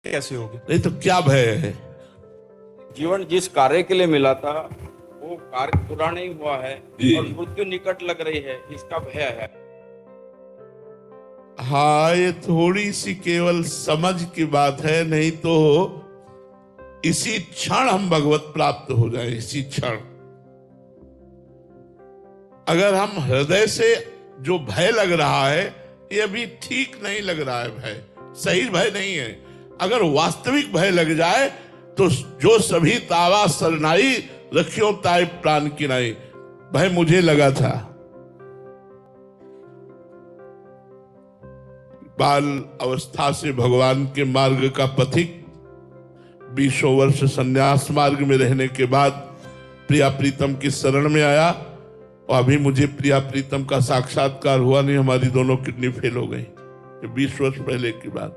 कैसे होगी? नहीं तो क्या भय है? जीवन जिस कार्य के लिए मिला था वो कार्य पूरा नहीं हुआ है जी। और मृत्यु निकट लग रही है, इसका भय है। हाँ, ये थोड़ी सी केवल समझ की बात है, नहीं तो इसी क्षण हम भगवत प्राप्त हो जाए। इसी क्षण अगर हम हृदय से जो भय लग रहा है, ये अभी ठीक नहीं लग रहा है, भय सही भय नहीं है। अगर वास्तविक भय लग जाए तो जो सभी तावा सरनाई रखियो ताई प्राण की नाई, भय मुझे लगा था। बाल अवस्था से भगवान के मार्ग का पथिक, 20 वर्ष संन्यास मार्ग में रहने के बाद प्रिया प्रीतम की शरण में आया और अभी मुझे प्रिया प्रीतम का साक्षात्कार हुआ नहीं। हमारी दोनों किडनी फेल हो गई 20 वर्ष पहले की बात।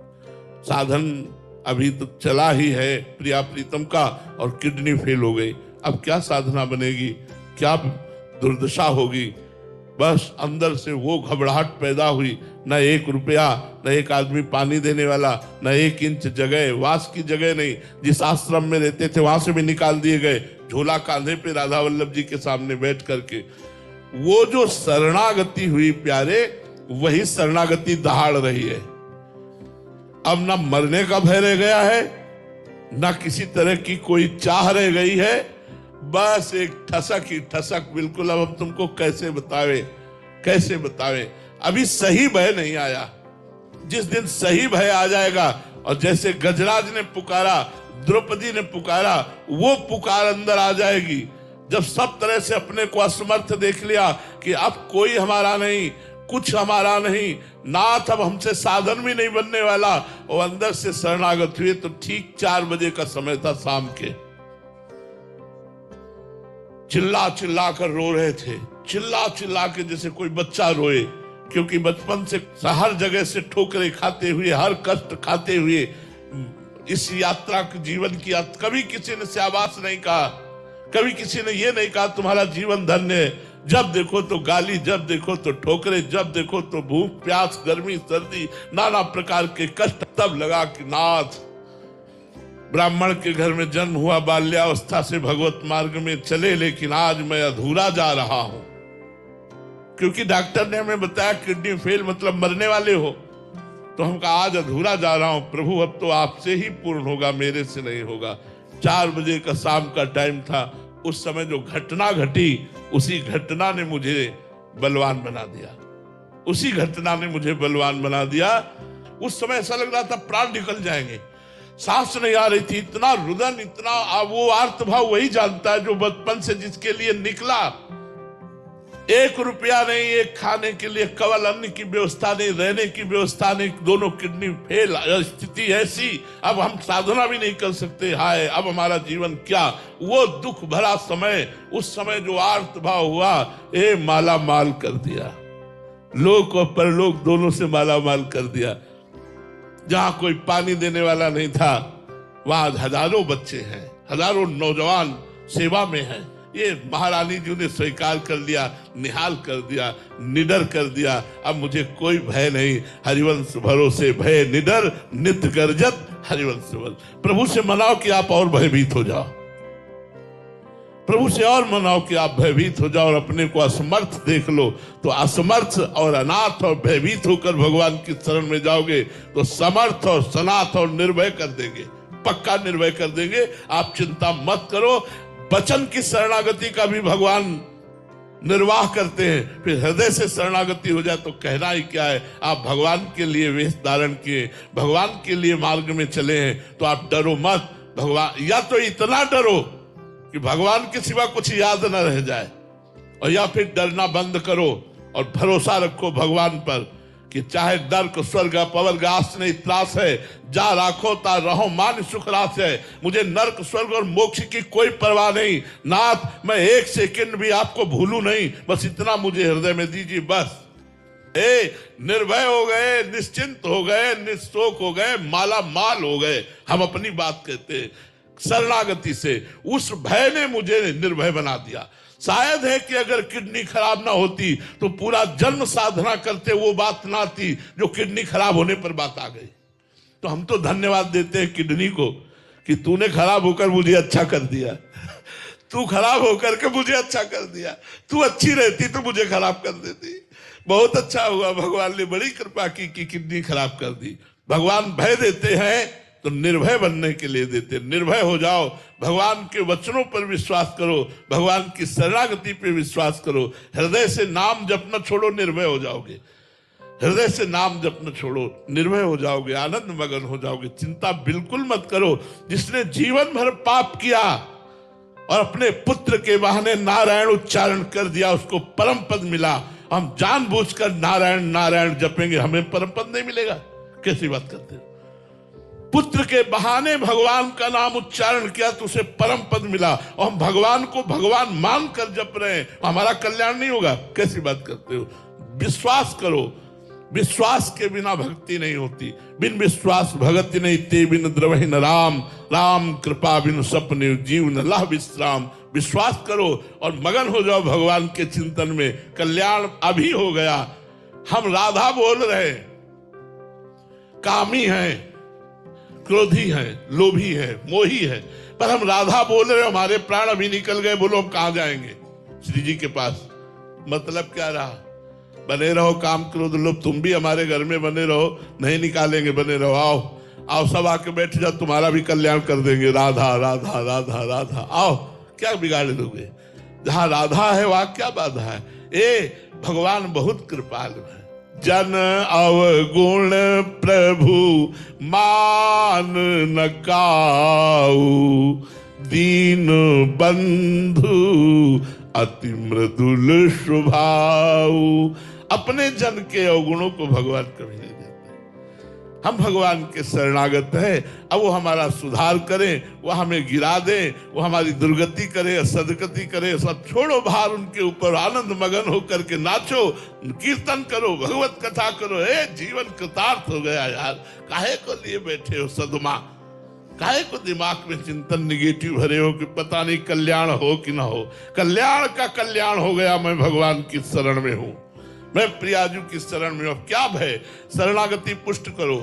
साधन अभी तो चला ही है प्रिया प्रीतम का और किडनी फेल हो गई। अब क्या साधना बनेगी, क्या दुर्दशा होगी। बस अंदर से वो घबराहट पैदा हुई। न 1 रुपया, न एक आदमी पानी देने वाला, न 1 इंच जगह, वास की जगह नहीं। जिस आश्रम में रहते थे वहां से भी निकाल दिए गए। झोला कांधे पे राधा वल्लभ जी के सामने बैठ करके वो जो शरणागति हुई प्यारे, वही शरणागति दहाड़ रही है। अब ना मरने का भय रह गया है, ना किसी तरह की कोई चाह रह गई है। बस एक ठसक ही ठसक, बिल्कुल। अब हम तुमको कैसे बतावे, कैसे बतावे। अभी सही भय नहीं आया। जिस दिन सही भय आ जाएगा, और जैसे गजराज ने पुकारा, द्रौपदी ने पुकारा, वो पुकार अंदर आ जाएगी। जब सब तरह से अपने को असमर्थ देख लिया कि अब कोई हमारा नहीं, कुछ हमारा नहीं, नाथ अब हमसे साधन भी नहीं बनने वाला, और अंदर से शरणागत हुए। तो ठीक 4 बजे का समय था शाम के। चिल्ला चिल्ला कर रो रहे थे, चिल्ला चिल्ला के जैसे कोई बच्चा रोए। क्योंकि बचपन से हर जगह से ठोकरें खाते हुए, हर कष्ट खाते हुए इस यात्रा के जीवन की कभी किसी ने शाबाश नहीं कहा, कभी किसी ने ये नहीं कहा तुम्हारा जीवन धन्य है। जब देखो तो गाली, जब देखो तो ठोकरे, जब देखो तो भूख प्यास, गर्मी सर्दी, नाना प्रकार के कष्ट। तब लगा कि नाथ, ब्राह्मण के घर में जन्म हुआ, बाल्यावस्था से भगवत मार्ग में चले, लेकिन आज मैं अधूरा जा रहा हूं। क्योंकि डॉक्टर ने हमें बताया किडनी फेल मतलब मरने वाले हो। तो हम कहा आज अधूरा जा रहा हूं प्रभु, अब तो आपसे ही पूर्ण होगा, मेरे से नहीं होगा। 4 बजे का शाम का टाइम था। उस समय जो घटना घटी, उसी घटना ने मुझे बलवान बना दिया। उसी घटना ने मुझे बलवान बना दिया। उस समय ऐसा लग रहा था प्राण निकल जाएंगे, सांस नहीं आ रही थी। इतना रुदन, इतना वो आर्तभाव वही जानता है जो बचपन से जिसके लिए निकला। 1 रुपया नहीं, एक खाने के लिए केवल अन्न की व्यवस्था नहीं, रहने की व्यवस्था नहीं, दोनों किडनी फेल, स्थिति ऐसी। अब हम साधना भी नहीं कर सकते। हाय, अब हमारा जीवन क्या। वो दुख भरा समय, उस समय जो आर्तभाव हुआ, ए माला माल कर दिया। लोक और परलोक दोनों से माला माल कर दिया। जहां कोई पानी देने वाला नहीं था, वहां हजारों बच्चे हैं, हजारों नौजवान सेवा में हैं। ये महारानी जी ने स्वीकार कर लिया, निहाल कर दिया, निडर कर दिया। अब मुझे कोई भय नहीं। हरिवंश भरोसे भय निडर, नित्य गर्जत हरिवंश बल। प्रभु से मनाओ कि आप और भयभीत हो जाओ। प्रभु से और मनाओ कि आप भयभीत हो जाओ और अपने को असमर्थ देख लो। तो असमर्थ और अनाथ और भयभीत होकर भगवान की शरण में जाओगे तो समर्थ और सनाथ और निर्भय कर देंगे, पक्का निर्भय कर देंगे। आप चिंता मत करो। वचन की शरणागति का भी भगवान निर्वाह करते हैं। फिर हृदय से शरणागति हो जाए तो कहना ही क्या है। आप भगवान के लिए वेश धारण किए, भगवान के लिए मार्ग में चले हैं, तो आप डरो मत। भगवान, या तो इतना डरो कि भगवान के सिवा कुछ याद न रह जाए, और या फिर डरना बंद करो और भरोसा रखो भगवान पर कि चाहे नर्क स्वर्ग पवर्ग आस नहीं त्रास है, जा राखो ता रहो मान सुख रास है। मुझे नर्क स्वर्ग और मोक्ष की कोई परवाह नहीं। नाथ, मैं 1 सेकंड भी आपको भूलू नहीं, बस इतना मुझे हृदय में दीजिए। बस निर्भय हो गए, निश्चिंत हो गए, निशोक हो गए, माला माल हो गए। हम अपनी बात कहते हैं शरणागति से। उस भय ने मुझे निर्भय बना दिया। शायद है कि अगर किडनी खराब ना होती तो पूरा जन्म साधना करते वो बात ना आती जो किडनी खराब होने पर बात आ गई। तो हम तो धन्यवाद देते हैं किडनी को कि तूने खराब होकर मुझे अच्छा कर दिया, तू खराब होकर के मुझे अच्छा कर दिया, तू अच्छी रहती तो मुझे खराब कर देती। बहुत अच्छा हुआ, भगवान ने बड़ी कृपा की कि किडनी खराब कर दी। भगवान भय देते हैं तो निर्भय बनने के लिए देते। निर्भय हो जाओ, भगवान के वचनों पर विश्वास करो, भगवान की शरणागति पे विश्वास करो, हृदय से नाम जपना छोड़ो, निर्भय हो जाओगे। हृदय से नाम जपना छोड़ो, निर्भय हो जाओगे, आनंद मगन हो जाओगे। चिंता बिल्कुल मत करो। जिसने जीवन भर पाप किया और अपने पुत्र के बहाने नारायण उच्चारण कर दिया, उसको परम पद मिला। हम जानबूझकर नारायण नारायण जपेंगे, हमें परम पद नहीं मिलेगा? कैसी बात करते हो? पुत्र के बहाने भगवान का नाम उच्चारण किया तो उसे परम पद मिला, और हम भगवान को भगवान मानकर जप रहे हैं, हमारा कल्याण नहीं होगा? कैसी बात करते हो? विश्वास करो, विश्वास के बिना भक्ति नहीं होती। बिन विश्वास भगति नहीं, ते बिन द्रवहि न राम, राम कृपा बिन सपने जीवन लह विश्राम। विश्वास करो और मगन हो जाओ भगवान के चिंतन में, कल्याण अभी हो गया। हम राधा बोल रहे, कामी हैं, क्रोधी हैं, लोभी है, मोही है, पर हम राधा बोल रहे, हमारे प्राण अभी निकल गए। बोलो हम कहां जाएंगे? श्री जी के पास। मतलब क्या रहा? बने रहो काम क्रोध लोभ, तुम भी हमारे घर में बने रहो, नहीं निकालेंगे, बने रहो। आओ आओ सब आके बैठ जाओ, तुम्हारा भी कल्याण कर देंगे। राधा राधा राधा राधा, आओ, क्या बिगाड़ दोगे? जहां राधा है वहां क्या बाधा है? ए भगवान बहुत कृपालु है। जन अवगुण प्रभु मान न काऊ, दीन बंधु अति मृदुल स्वभाव। अपने जन के अवगुणों को भगवान कभी नहीं देते। हम भगवान के शरणागत हैं, अब वो हमारा सुधार करें, वो हमें गिरा दें, वो हमारी दुर्गति करे, सदगति करे, सब छोड़ो भार उनके ऊपर। आनंद मगन होकर के नाचो, कीर्तन करो, भगवत कथा करो। ए जीवन कृतार्थ हो गया यार, काहे को लिए बैठे हो सदमा? काहे को दिमाग में चिंतन निगेटिव भरे हो कि पता नहीं कल्याण हो कि ना हो? कल्याण का कल्याण हो गया। मैं भगवान की शरण में हूं, मैं प्रियाजू की शरण में हूं। अब क्या भय? शरणागति पुष्ट करो,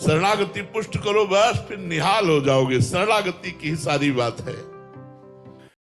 शरणागति पुष्ट करो, बस फिर निहाल हो जाओगे। शरणागति की ही सारी बात है।